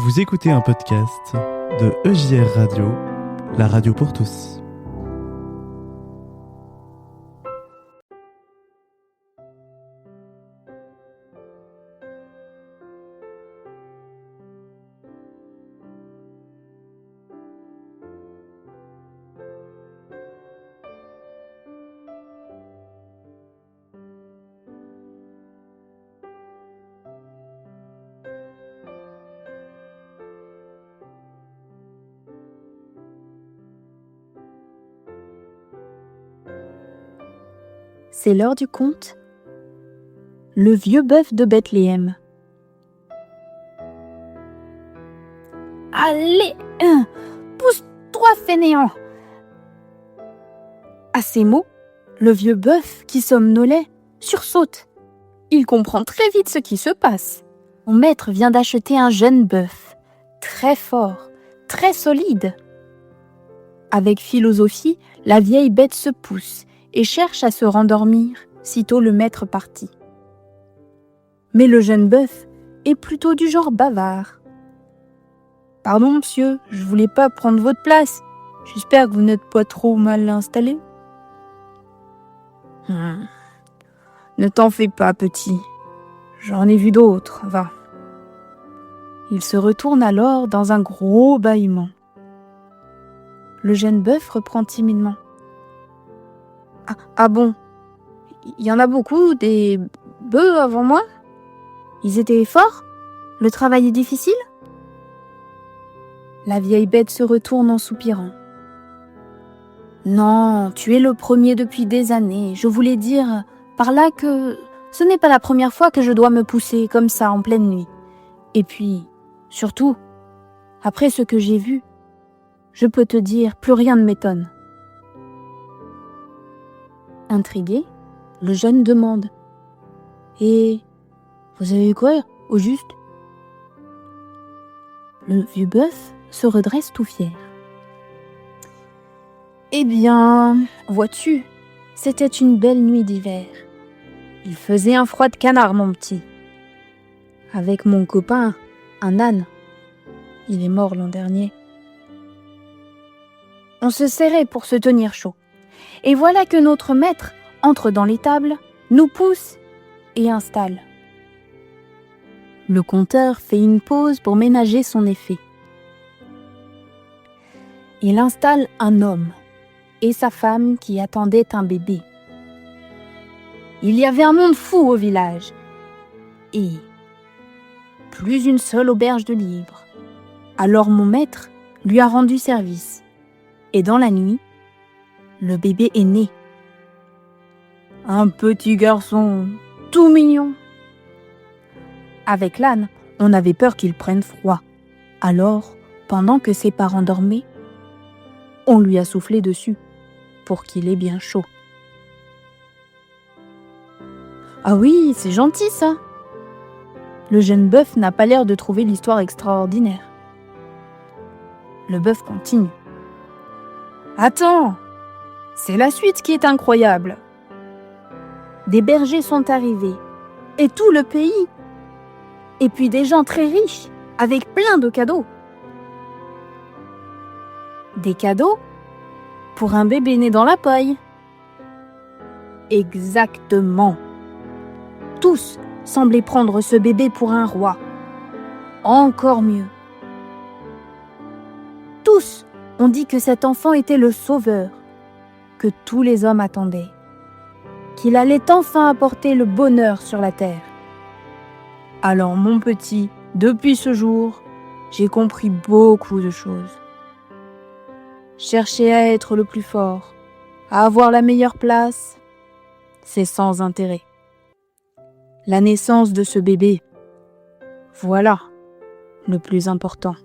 Vous écoutez un podcast de EJR Radio, la radio pour tous. C'est l'heure du conte. Le vieux bœuf de Bethléem. Allez, pousse-toi, fainéant! À ces mots, le vieux bœuf, qui somnolait, sursaute. Il comprend très vite ce qui se passe. Mon maître vient d'acheter un jeune bœuf, très fort, très solide. Avec philosophie, la vieille bête se pousse et cherche à se rendormir, sitôt le maître parti. Mais le jeune bœuf est plutôt du genre bavard. « Pardon, monsieur, je voulais pas prendre votre place. J'espère que vous n'êtes pas trop mal installé. » Ne t'en fais pas, petit. J'en ai vu d'autres, va. Il se retourne alors dans un gros bâillement. Le jeune bœuf reprend timidement. Ah bon, il y en a beaucoup, des bœufs avant moi? Ils étaient forts? Le travail est difficile? La vieille bête se retourne en soupirant. Non, tu es le premier depuis des années. Je voulais dire par là que ce n'est pas la première fois que je dois me pousser comme ça en pleine nuit. Et puis, surtout, après ce que j'ai vu, je peux te dire, plus rien ne m'étonne. Intrigué, le jeune demande. Et vous avez eu quoi, au juste? Le vieux bœuf se redresse tout fier. Eh bien, vois-tu, c'était une belle nuit d'hiver. Il faisait un froid de canard, mon petit. Avec mon copain, un âne. Il est mort l'an dernier. On se serrait pour se tenir chaud. Et voilà que notre maître entre dans l'étable, nous pousse et installe. Le conteur fait une pause pour ménager son effet. Il installe un homme et sa femme qui attendaient un bébé. Il y avait un monde fou au village et plus une seule auberge de livres. Alors mon maître lui a rendu service et dans la nuit, le bébé est né. Un petit garçon, tout mignon. Avec l'âne, on avait peur qu'il prenne froid. Alors, pendant que ses parents dormaient, on lui a soufflé dessus pour qu'il ait bien chaud. Ah oui, c'est gentil ça. Le jeune bœuf n'a pas l'air de trouver l'histoire extraordinaire. Le bœuf continue. Attends! C'est la suite qui est incroyable. Des bergers sont arrivés, et tout le pays. Et puis des gens très riches, avec plein de cadeaux. Des cadeaux pour un bébé né dans la paille. Exactement. Tous semblaient prendre ce bébé pour un roi. Encore mieux. Tous ont dit que cet enfant était le sauveur que tous les hommes attendaient, qu'il allait enfin apporter le bonheur sur la terre. Alors mon petit, depuis ce jour, j'ai compris beaucoup de choses. Chercher à être le plus fort, à avoir la meilleure place, c'est sans intérêt. La naissance de ce bébé, voilà le plus important.